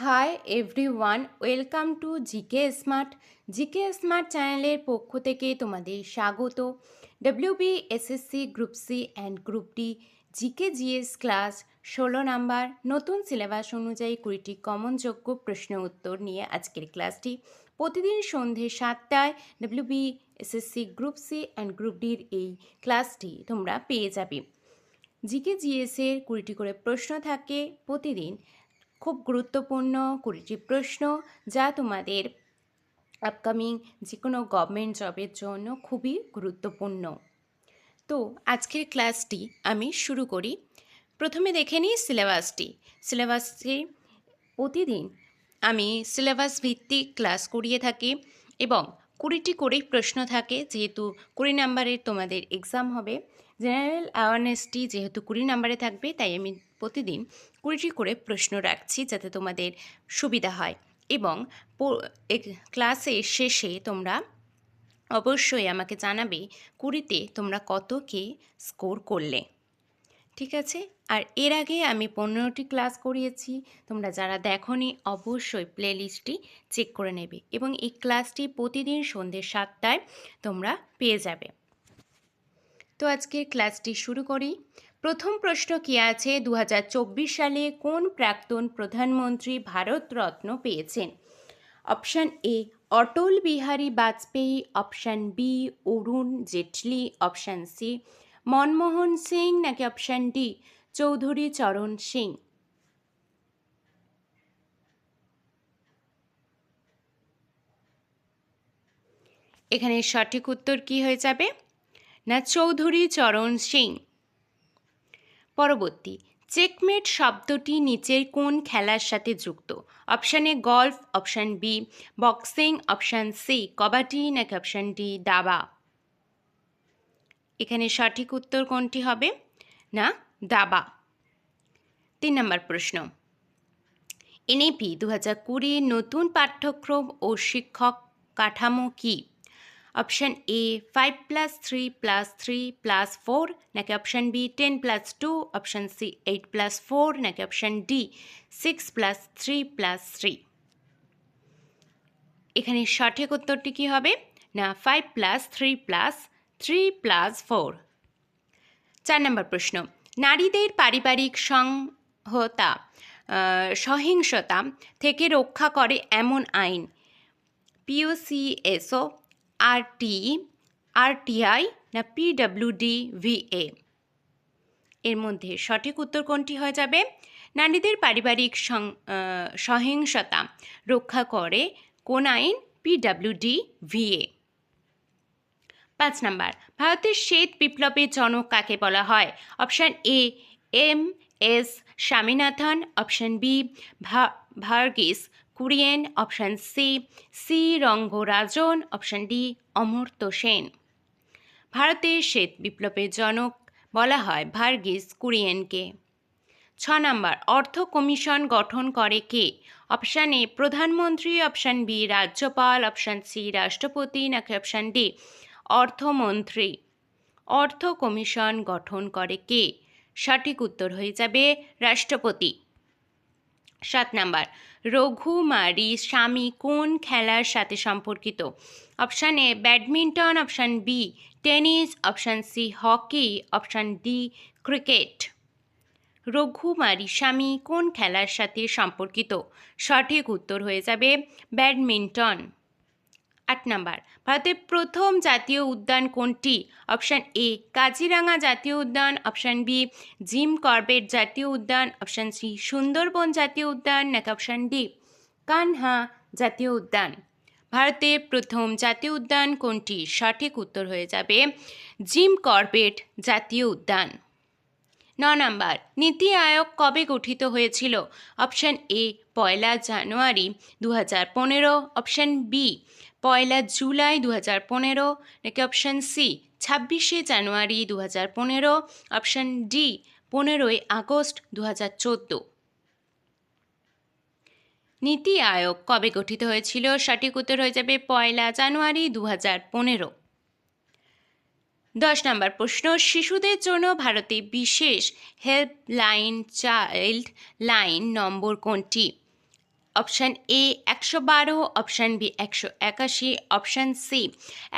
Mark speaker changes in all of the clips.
Speaker 1: High everyone, welcome to G K smart. G K smart চ্যানেলের পক্ষ থেকে তোমাদের স্বাগত। SSC group C and group D G K G S class 16 number নতুন সিলেবাস অনুযায়ী 20টি কমনযোগ্য প্রশ্ন উত্তর নিয়ে আজকের ক্লাসটি। প্রতিদিন সন্ধে 7টায় SSC group C and group ডির এই ক্লাসটি তোমরা পেয়ে যাবে। জিকে জিএসের 20টি করে প্রশ্ন থাকে প্রতিদিন, খুব গুরুত্বপূর্ণ 20টি প্রশ্ন যা তোমাদের আপকামিং যে কোনো গভর্নমেন্ট জবের জন্য খুবই গুরুত্বপূর্ণ। তো আজকের ক্লাসটি আমি শুরু করি। প্রথমে দেখে নিই সিলেবাসটি প্রতিদিন আমি সিলেবাস ভিত্তিক ক্লাস করিয়ে থাকি এবং 20টি করেই প্রশ্ন থাকে, যেহেতু 20 নাম্বারের তোমাদের এক্সাম হবে। জেনারেল অ্যাওয়ারনেসটি যেহেতু 20 নাম্বারে থাকবে, তাই আমি প্রতিদিন 20টি করে প্রশ্ন রাখছি যাতে তোমাদের সুবিধা হয়। এবং ক্লাসের শেষে তোমরা অবশ্যই আমাকে জানাবে 20তে তোমরা কত কে স্কোর করলে। ঠিক আছে? আর এর আগে আমি 15টি ক্লাস করিয়েছি, তোমরা যারা দেখোনি অবশ্যই প্লেলিস্টটি চেক করে নেবে এবং এই ক্লাসটি প্রতিদিন সন্ধ্যে 7টায় তোমরা পেয়ে যাবে। তো আজকের ক্লাসটি শুরু করি। প্রথম প্রশ্ন কি আছে, 2024 সালে কোন প্রাক্তন প্রধানমন্ত্রী ভারতরত্ন পেয়েছেন? Option A Atal Bihari Vajpayee, option B Arun Jaitley, option C Manmohan Singh, নাকি অপশান ডি চৌধুরী চরণ সিং? এখানে সঠিক উত্তর কি হয়ে যাবে? না, চৌধুরী চরণ সিং। পরবর্তী, চেকমেট শব্দটি নিচের কোন খেলার সাথে যুক্ত? Option A golf, option B boxing, option C kabaddi, নাকি অপশান ডি দাবা? এখানে সঠিক উত্তর কোনটি হবে? না, দাবা। 3 নম্বর প্রশ্ন, এনইপি 2020 নতুন পাঠ্যক্রম ও শিক্ষক কাঠামো কি? অপশান এ 5+3+3+4, নাকি অপশান বি 10+2, অপশান সি 8+4, নাকি অপশান ডি 6+3+3? এখানে সঠিক উত্তরটি কি হবে? না, 5+3+3+4। 4 নম্বর প্রশ্ন, নারীদের পারিবারিক সহিংসতা থেকে রক্ষা করে এমন আইন? পিওসিএসও, আরটিআই, না পিডব্লিউডি-ভিএ? এর মধ্যে সঠিক উত্তর কোনটি হয়ে যাবে? নারীদের পারিবারিক সহিংসতা রক্ষা করে কোন আইন? পিডব্লিউডি-ভিএ। 5 নাম্বার, ভারতের শ্বেত বিপ্লবের জনক কাকে বলা হয়? Option A M S. Swaminathan, option B Verghese Kurien, option C Rangarajan, option D Amartya Sen? ভারতের শ্বেত বিপ্লবের জনক বলা হয় ভার্গিস কুরিয়েনকে। 6 নাম্বার, অর্থ কমিশন গঠন করে কে? অপশান এ প্রধানমন্ত্রী, অপশান বি রাজ্যপাল, অপশান সি রাষ্ট্রপতি, নাকি অপশান ডি অর্থমন্ত্রী? অর্থ কমিশন গঠন করে কে? সঠিক উত্তর হয়ে যাবে রাষ্ট্রপতি। 7 নাম্বার, রঘুমারী স্বামী কোন খেলার সাথে সম্পর্কিত? Option A badminton, option B tennis, option C hockey, option D cricket? রঘুমারী স্বামী কোন খেলার সাথে সম্পর্কিত? সঠিক উত্তর হয়ে যাবে ব্যাডমিন্টন। 8 নাম্বার, ভারতের প্রথম জাতীয় উদ্যান কোনটি? অপশান এ কাজিরাঙা জাতীয় উদ্যান, অপশান বি জিম করবেট জাতীয় উদ্যান, অপশান সি সুন্দরবন জাতীয় উদ্যান, নাকি অপশান ডি কানহা জাতীয় উদ্যান? ভারতের প্রথম জাতীয় উদ্যান কোনটি? সঠিক উত্তর হয়ে যাবে জিম করবেট জাতীয় উদ্যান। 9 নাম্বার, নীতি আয়োগ কবে গঠিত হয়েছিল? অপশান এ 1 জানুয়ারি 2015, অপশান বি 1 জুলাই 2015, নাকি অপশান সি 26 জানুয়ারি 2015, অপশান ডি 15 আগস্ট 2014? নীতি আয়োগ কবে গঠিত হয়েছিল? সঠিক উত্তর হয়ে যাবে 1 জানুয়ারি 2015। 10 নম্বর প্রশ্ন, শিশুদের জন্য ভারতে বিশেষ হেল্পলাইন চাইল্ড লাইন নম্বর কোনটি? Option A 112, option B 181, option C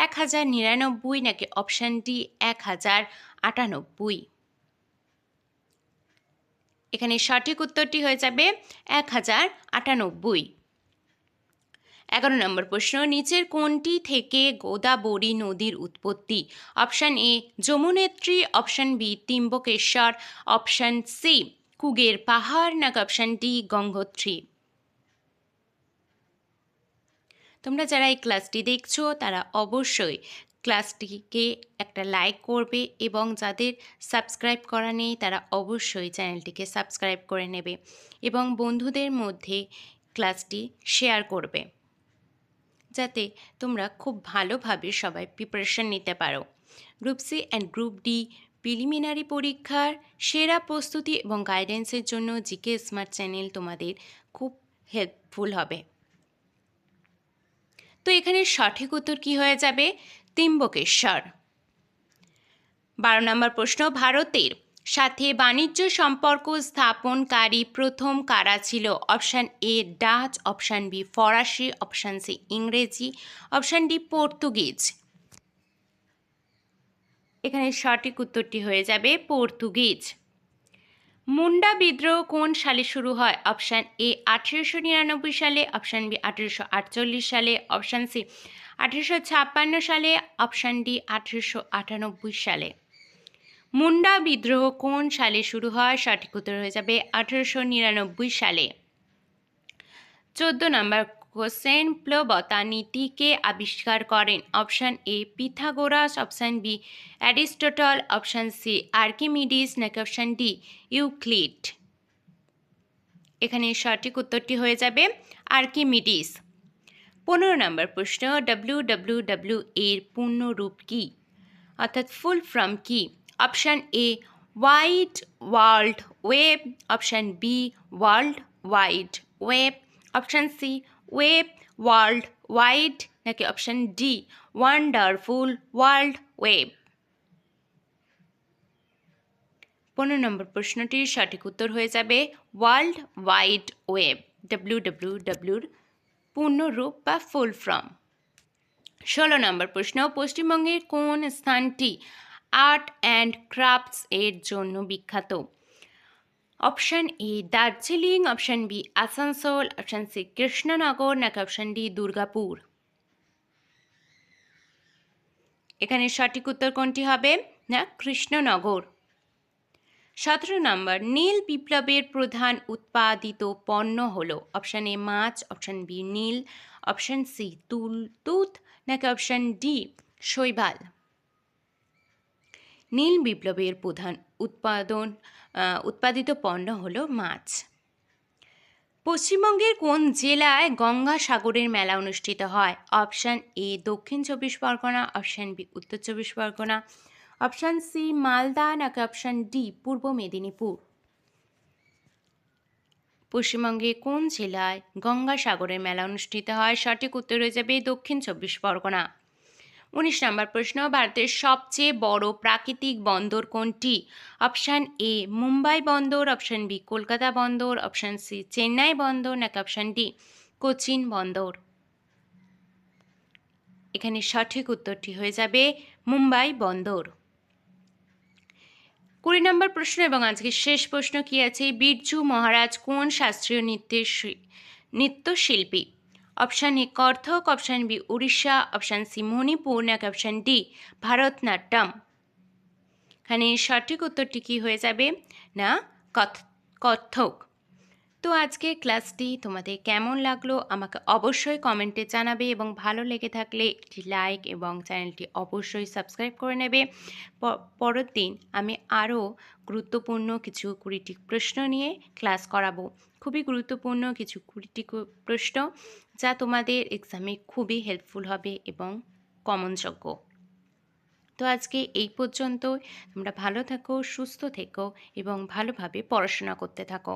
Speaker 1: 1099 নাকি অপশান ডি 1098। এখানে সঠিক উত্তরটি হয়ে যাবে 1098। 11 নম্বর প্রশ্ন, নিচের কোনটি থেকে গোদাবরী নদীর উৎপত্তি? Option A Yamunotri, option B Trimbakeshwar, option C কুগের পাহাড় নাকি অপশান ডি গঙ্গোত্রী। তোমরা যারা এই ক্লাসটি দেখছো তারা অবশ্যই ক্লাসটিকে একটা লাইক করবে এবং যাদের সাবস্ক্রাইব করা নেই তারা অবশ্যই চ্যানেলটিকে সাবস্ক্রাইব করে নেবে এবং বন্ধুদের মধ্যে ক্লাসটি শেয়ার করবে, যাতে তোমরা খুব ভালোভাবে সবাই প্রিপারেশন নিতে পারো। Group C and group D preliminary পরীক্ষার সেরা প্রস্তুতি এবং গাইডেন্সের জন্য জিকে স্মার্ট চ্যানেল তোমাদের খুব হেল্পফুল হবে। তো এখানে সঠিক উত্তর কী হয়ে যাবে? ত্রিম্বকেশ্বর। 12 নম্বর প্রশ্ন, ভারতের সাথে বাণিজ্য সম্পর্ক স্থাপনকারী প্রথম কারা ছিল? Option A Dutch, option B ফরাসি, অপশান সি ইংরেজি, অপশান ডি পর্তুগিজ। এখানে সঠিক উত্তরটি হয়ে যাবে পর্তুগিজ। মুন্ডা বিদ্রোহ কোন সালে শুরু হয়? অপশান এ 1899 সালে, অপশান বি 1848 সালে, অপশান সি 1856 সালে, অপশান ডি 1898 সালে। মুন্ডা বিদ্রোহ কোন সালে শুরু হয়? সঠিক উত্তর হয়ে যাবে 1899 সালে। 14 নম্বর কোশ্চেন, প্লবতা নীতিকে আবিষ্কার করেন? Option A Pythagoras, option B Aristotle, option C Archimedes নাকি অপশান ডি ইউক্লিড। এখানে সঠিক উত্তরটি হয়ে যাবে আর্কিমিডিস। 15 নম্বর প্রশ্ন, WWW এর পূর্ণ রূপ কী, অর্থাৎ ফুল ফর্ম কী? Option A wide world web, option B world wide web, option C web world wide নাকি option D wonderful world web. 15 number প্রশ্নটির সঠিক উত্তর হয়ে যাবে ওয়ার্ল্ড ওয়াইড ওয়েব, WWWর পূর্ণরূপ বা ফুল ফর্ম। 16 নম্বর প্রশ্ন, পশ্চিমবঙ্গের কোন স্থানটি আর্ট অ্যান্ড ক্রাফটস এর জন্য বিখ্যাত? Option A Darjeeling, option B Asansol, option C Krishnanagar নাকি অপশান ডি দুর্গাপুর। এখানে সঠিক উত্তর কোনটি হবে? না কৃষ্ণনগর। 17 নম্বর, নীল বিপ্লবের প্রধান উৎপাদিত পণ্য হল? অপশান এ মাছ, অপশান বি নীল, অপশান সি তুঁত নাকি অপশান ডি শৈবাল। নীল বিপ্লবের প্রধান উৎপাদিত পণ্য হল মাছ। পশ্চিমবঙ্গের কোন জেলায় গঙ্গাসাগরের মেলা অনুষ্ঠিত হয়? অপশান এ দক্ষিণ 24 পরগনা, অপশান বি উত্তর 24 পরগনা, অপশান সি মালদা নাকি অপশান ডি পূর্ব মেদিনীপুর। পশ্চিমবঙ্গে কোন জেলায় গঙ্গাসাগরের মেলা অনুষ্ঠিত হয়? সঠিক উত্তর হয়ে যাবে দক্ষিণ 24 পরগনা। 19 নম্বর প্রশ্ন, ভারতের সবচেয়ে বড় প্রাকৃতিক বন্দর কোনটি? অপশান এ মুম্বাই বন্দর, অপশান বি কলকাতা বন্দর, অপশান সি চেন্নাই বন্দর নাকি অপশান ডি কোচিন বন্দর। এখানে সঠিক উত্তরটি হয়ে যাবে মুম্বাই বন্দর। 20 নম্বর প্রশ্ন এবং আজকের শেষ প্রশ্ন কি আছে? বিরজু মহারাজ কোন শাস্ত্রীয় নৃত্যশিল্পী? Option A Kathak, option B Orissa, option C Manipur নাকি অপশান ডি ভারতনাট্যম। এখানে সঠিক উত্তরটি কি হয়ে যাবে? না কত্থক। তো আজকে ক্লাসটি তোমাদের কেমন লাগলো আমাকে অবশ্যই কমেন্টে জানাবে এবং ভালো লেগে থাকলে একটি লাইক এবং চ্যানেলটি অবশ্যই সাবস্ক্রাইব করে নেবে। পরের দিন আমি আরও গুরুত্বপূর্ণ কিছু 20টি প্রশ্ন নিয়ে ক্লাস করাবো। খুবই গুরুত্বপূর্ণ কিছু 20টি প্রশ্ন যা তোমাদের এক্সামে খুবই হেল্পফুল হবে এবং কমনযোগ্য। তো আজকে এই পর্যন্ত। তোমরা ভালো থেকো, সুস্থ থেকো এবং ভালোভাবে পড়াশোনা করতে থাকো।